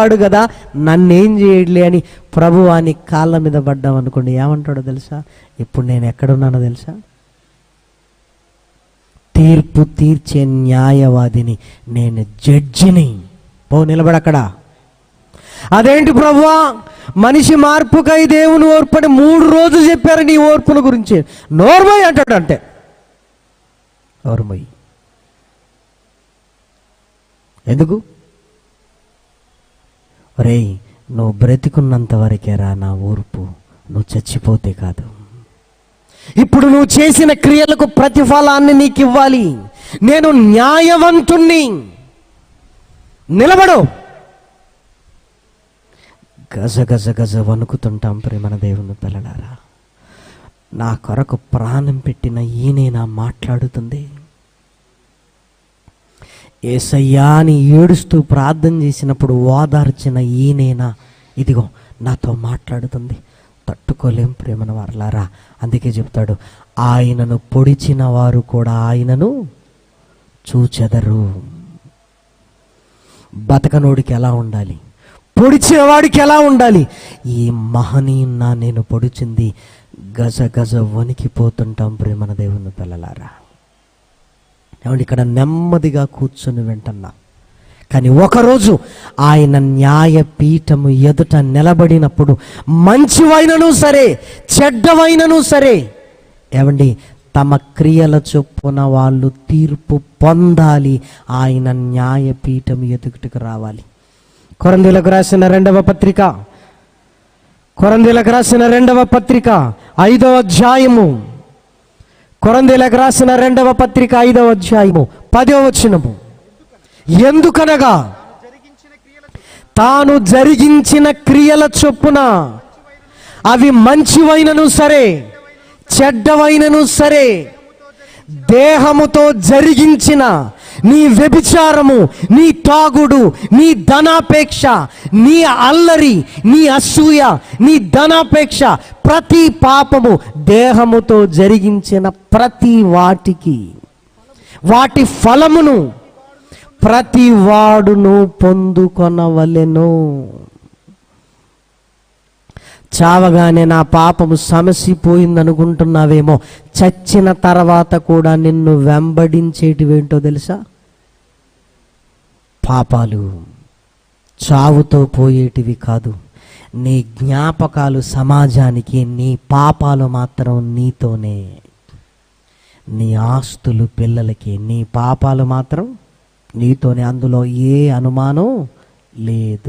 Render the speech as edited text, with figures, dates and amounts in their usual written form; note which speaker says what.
Speaker 1: గొప్పవాడు కదా, నన్నేం చేయట్లే అని ప్రభువాని కాళ్ళ మీద పడ్డాం అనుకోండి, ఏమంటాడో తెలుసా? ఇప్పుడు నేను ఎక్కడున్నానో తెలుసా? తీర్పు తీర్చే న్యాయవాదిని, నేను జడ్జిని. పో నిలబడక్కడ. అదేంటి ప్రభువా, మనిషి మార్పుకై దేవుని ఓర్పని 3 రోజులు చెప్పారు నీ ఓర్పుల గురించి. నోర్మోయ్ అంటాడు. అంటే నోర్మోయ్ ఎందుకు? ఒరేయ్, నువ్వు బ్రతికున్నంత వరకేరా నా ఓర్పు, నువ్వు చచ్చిపోతే కాదు. ఇప్పుడు నువ్వు చేసిన క్రియలకు ప్రతిఫలాన్ని నీకు ఇవ్వాలి. నేను న్యాయవంతుణ్ణి. నిలబడు. గజ గజ గజ వణుకుతుంటాం ప్రేమన దేవుని పిల్లలారా. నా కొరకు ప్రాణం పెట్టిన ఈయనేనా మాట్లాడుతుంది? యేసయ్యా అని ఏడుస్తూ ప్రార్థన చేసినప్పుడు ఓదార్చిన ఈయనేనా ఇదిగో నాతో మాట్లాడుతుంది? తట్టుకోలేం ప్రేమన వారలారా. అందుకే చెప్తాడు, ఆయనను పొడిచిన వారు కూడా ఆయనను చూచెదరు. బతకనోడికి ఎలా ఉండాలి? పొడిచిన వాడికి ఎలా ఉండాలి? ఈ మహనీయున్నా నేను పొడిచింది గజ గజ వణికిపోతుంటాం ప్రేమన దేవుని పిల్లలారా. ఏమంటే ఇక్కడ నెమ్మదిగా కూర్చొని వింటున్నా. కానీ ఒకరోజు ఆయన న్యాయపీఠము ఎదుట నిలబడినప్పుడు మంచివైనను సరే చెడ్డవైనను సరే, ఏమండి, తమ క్రియల చొప్పున వాళ్ళు తీర్పు పొందాలి. ఆయన న్యాయపీఠం ఎదుటికి రావాలి. కొరింథీయులకు రాసిన రెండవ పత్రిక 5వ అధ్యాయము, కొరింథీయులకు రాసిన 2వ పత్రిక 5వ అధ్యాయము 10వ వచనము. ఎందుకనగా తాను జరిగించిన క్రియల చొప్పున అవి మంచివైనను సరే చెడ్డవైనను సరే, దేహముతో జరిగించిన నీ వ్యభిచారము, నీ తాగుడు, నీ ధనాపేక్ష, నీ అల్లరి, నీ అసూయ, నీ ధనాపేక్ష, ప్రతి పాపము, దేహముతో జరిగించిన ప్రతి వాటికి వాటి ఫలమును ప్రతి వాడును పొందుకొనవలెను. చావగానే నా పాపము సమసిపోయిందనుకుంటున్నావేమో, చచ్చిన తర్వాత కూడా నిన్ను వెంబడించేటివేంటో తెలుసా? పాపాలు చావుతో పోయేటివి కాదు. నీ జ్ఞాపకాలు సమాజానికి, నీ పాపాలు మాత్రం నీతోనే. నీ ఆస్తులు పిల్లలకి, నీ పాపాలు మాత్రం నీతోనే. అందులో ఏ అనుమానం లేదు.